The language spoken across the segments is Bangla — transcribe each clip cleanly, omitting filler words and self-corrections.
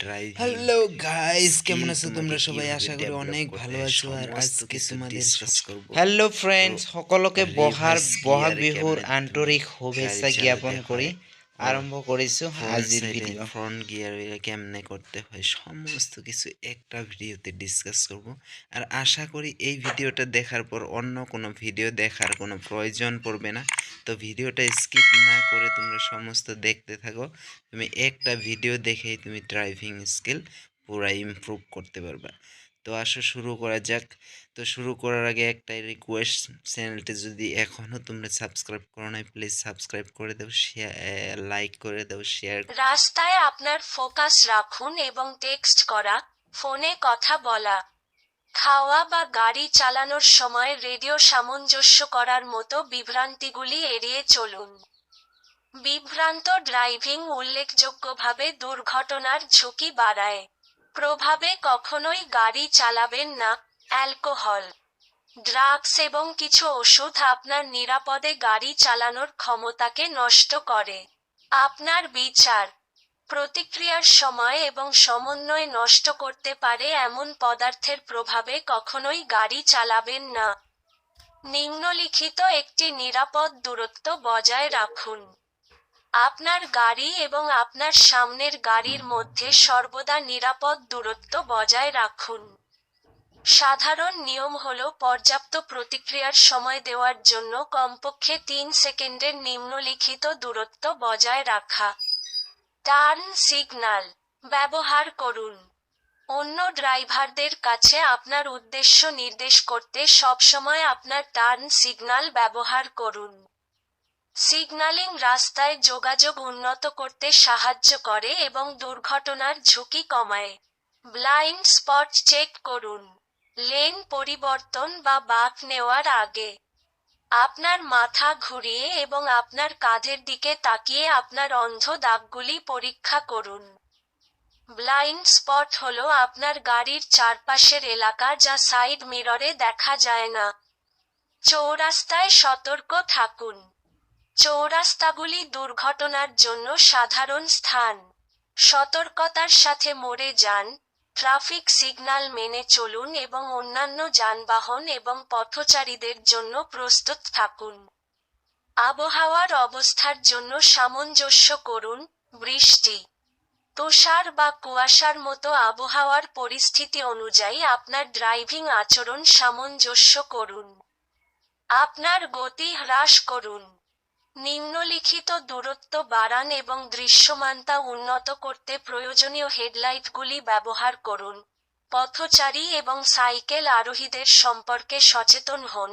ড্রাইভিং হ্যালো গাইস, কেমন স্কিল আছো তোমাকে তোমরা সবাই? কিভাবে আশা করি ডেভেলপ অনেক করতে ভালো হয় আছো। আর সমস্ত আজকে কিছু তোমাদের ডিসকাস করব। হ্যালো তো ফ্রেন্ডস, সকলকে বহাৰ রিভার্স বহাগ গিয়ারে বিহুৰ কেমনে তুমি আন্তৰিক গাড়ি শুভেচ্ছা জ্ঞাপন চালাতে কৰি হয় ও আৰম্ভ কৰিছো ফ্রন্ট আজিৰ সাইডে ভিডিঅ'। ফ্রন্ট গিয়ারে কেমনে করতে হয় সমস্ত কিছু একটা ভিডিওতে ডিসকাস করব। আর আশা করি এই ভিডিওটা দেখার পর অন্য কোনো ভিডিও দেখার কোনো প্রয়োজন পড়বে না। তো ভিডিওটা স্কিপ না করে তোমরা সমস্ত দেখতে থাকো। তুমি একটা ভিডিও দেখেই তুমি ড্রাইভিং স্কিল পুরা ইমপ্রুভ করতে পারবা। তো আসো শুরু করা যাক। তো শুরু করার আগে একটাই রিকোয়েস্ট, চ্যানেলটি যদি এখনও তোমরা সাবস্ক্রাইব করো নাই প্লিজ সাবস্ক্রাইব করে দাও, শেয়ার লাইক করে দাও, শেয়ার। রাস্তায় আপনার ফোকাস রাখুন এবং টেক্সট করা, ফোনে কথা বলা, খাওয়া বা গাড়ি চালানোর সময় রেডিও সামঞ্জস্য করার মতো বিভ্রান্তিগুলি এড়িয়ে চলুন। বিভ্রান্ত ড্রাইভিং উল্লেখযোগ্যভাবে দুর্ঘটনার ঝুঁকি বাড়ায়। প্রভাবে কখনোই গাড়ি চালাবেন না। অ্যালকোহল, ড্রাগস এবং কিছু ওষুধ আপনার নিরাপদে গাড়ি চালানোর ক্ষমতাকে নষ্ট করে। আপনার বিচার, প্রতিক্রিয়ার সময় এবং সমন্বয় নষ্ট করতে পারে এমন পদার্থের প্রভাবে কখনোই গাড়ি চালাবেন না। নিম্নলিখিত একটি নিরাপদ দূরত্ব বজায় রাখুন। আপনার গাড়ি এবং আপনার সামনের গাড়ির মধ্যে সর্বদা নিরাপদ দূরত্ব বজায় রাখুন। সাধারণ নিয়ম হল পর্যাপ্ত প্রতিক্রিয়ার সময় দেওয়ার জন্য কমপক্ষে 3 সেকেন্ডের নিম্নলিখিত দূরত্ব বজায় রাখা। টার্ন সিগন্যাল ব্যবহার করুন। অন্য ড্রাইভারদের কাছে আপনার উদ্দেশ্য নির্দেশ করতে সবসময় আপনার টার্ন সিগন্যাল ব্যবহার করুন। সিগন্যালিং রাস্তায় যোগাযোগ উন্নত করতে সাহায্য করে এবং দুর্ঘটনার ঝুঁকি কমায়। ব্লাইন্ড স্পট চেক করুন। লেন পরিবর্তন বা বাঁক নেওয়ার আগে আপনার মাথা ঘুরিয়ে এবং আপনার কাঁধের দিকে তাকিয়ে আপনার অন্ধ দাগগুলি পরীক্ষা করুন। ব্লাইন্ড স্পট হলো আপনার গাড়ির চারপাশের এলাকা যা সাইড মিররে দেখা যায় না। চৌরাস্তায় সতর্ক থাকুন। চৌরাস্তাগুলি দুর্ঘটনার জন্য সাধারণ স্থান। সতর্কতার সাথে মোড়ে যান, ট্রাফিক সিগন্যাল মেনে চলুন এবং অন্যান্য যানবাহন এবং পথচারীদের জন্য প্রস্তুত থাকুন। আবহাওয়ার অবস্থার জন্য সামঞ্জস্য করুন। বৃষ্টি, তুষার বা কুয়াশার মতো আবহাওয়ার পরিস্থিতি অনুযায়ী আপনার ড্রাইভিং আচরণ সামঞ্জস্য করুন। আপনার গতি হ্রাস করুন। নিম্নলিখিত দূরত্ব বাড়ান এবং দৃশ্যমানতা উন্নত করতে প্রয়োজনীয় হেডলাইটগুলি ব্যবহার করুন। পথচারী এবং সাইকেল আরোহীদের সম্পর্কে সচেতন হন।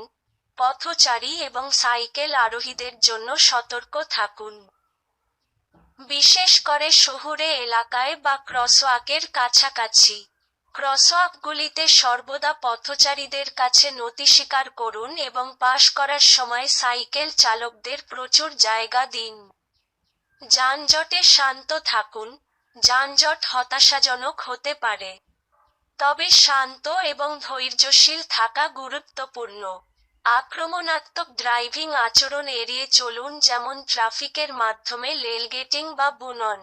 পথচারী এবং সাইকেল আরোহীদের জন্য সতর্ক থাকুন। বিশেষ করে শহুরে এলাকায় বা ক্রসওয়াকের কাছাকাছি। ক্রসওয়াকগুলিতে সর্বদা পথচারীদের কাছে নথি স্বীকার করুন এবং পাস করার সময় সাইকেল চালকদের প্রচুর জায়গা দিন। যানজটে শান্ত থাকুন। যানজট হতাশাজনক হতে পারে, তবে শান্ত এবং ধৈর্যশীল থাকা গুরুত্বপূর্ণ। আক্রমণাত্মক ড্রাইভিং আচরণ এড়িয়ে চলুন, যেমন ট্রাফিকের মাধ্যমে লেলগেটিং বা বুনন।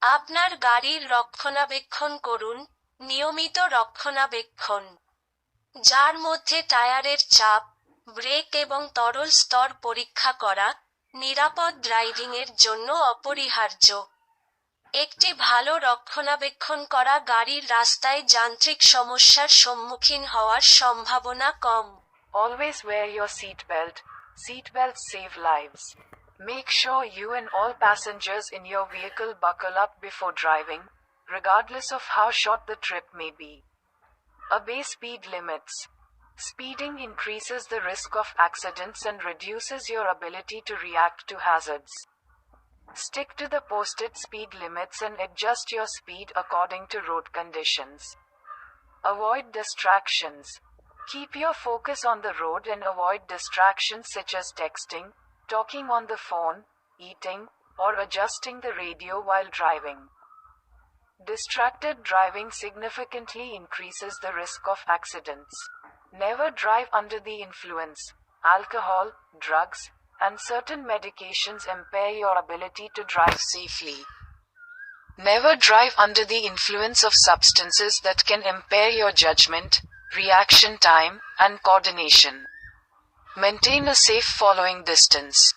আপনার গাড়ির রক্ষণাবেক্ষণ করুন। নিয়মিত রক্ষণাবেক্ষণ, যার মধ্যে টায়ারের চাপ, ব্রেক এবং তরল স্তর পরীক্ষা করা, নিরাপদ ড্রাইভিংয়ের জন্য অপরিহার্য। একটি ভালো রক্ষণাবেক্ষণ করা গাড়ির রাস্তায় যান্ত্রিক সমস্যার সম্মুখীন হওয়ার সম্ভাবনা কম। Always wear your seatbelt. Seatbelts save lives. Make sure you and all passengers in your vehicle buckle up before driving, regardless of how short the trip may be. Obey speed limits. Speeding increases the risk of accidents and reduces your ability to react to hazards. Stick to the posted speed limits and adjust your speed according to road conditions. Avoid distractions. Keep your focus on the road and avoid distractions such as texting, talking on the phone, eating, or adjusting the radio while driving. Distracted driving significantly increases the risk of accidents. Never drive under the influence. Alcohol, drugs, and certain medications impair your ability to drive safely. Never drive under the influence of substances that can impair your judgment, reaction time, and coordination. Maintain a safe following distance.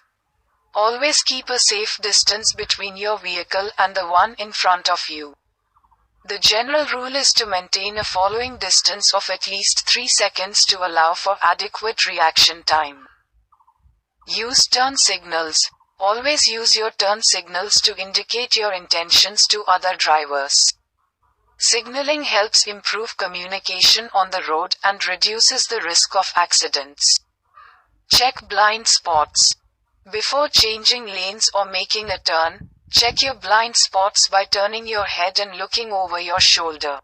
Always keep a safe distance between your vehicle and the one in front of you. The general rule is to maintain a following distance of at least 3 seconds to allow for adequate reaction time. Use turn signals. Always use your turn signals to indicate your intentions to other drivers. Signaling helps improve communication on the road and reduces the risk of accidents. Check blind spots. Before changing lanes or making a turn, check your blind spots by turning your head and looking over your shoulder.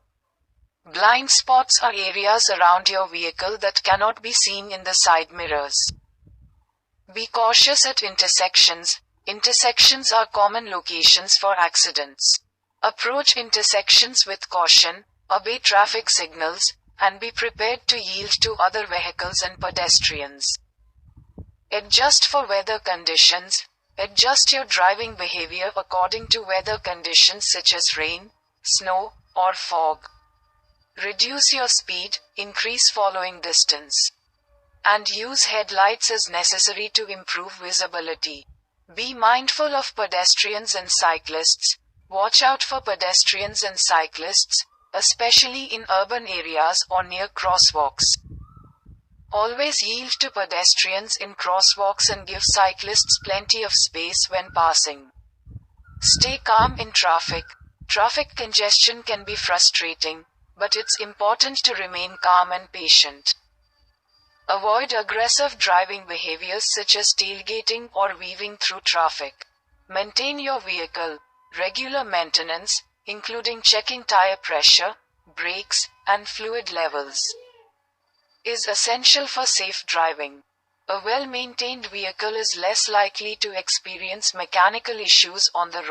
Blind spots are areas around your vehicle that cannot be seen in the side mirrors. Be cautious at intersections. Intersections are common locations for accidents. Approach intersections with caution, obey traffic signals, and be prepared to yield to other vehicles and pedestrians. Adjust for weather conditions. Adjust your driving behavior according to weather conditions such as rain, snow, or fog. Reduce your speed, increase following distance, and use headlights as necessary to improve visibility. Be mindful of pedestrians and cyclists. Watch out for pedestrians and cyclists, especially in urban areas or near crosswalks. Always yield to pedestrians in crosswalks and give cyclists plenty of space when passing. Stay calm in traffic. Traffic congestion can be frustrating, but it's important to remain calm and patient. Avoid aggressive driving behaviors such as tailgating or weaving through traffic. Maintain your vehicle. Regular maintenance, including checking tire pressure, brakes, and fluid levels, is essential for safe driving. A well-maintained vehicle is less likely to experience mechanical issues on the road.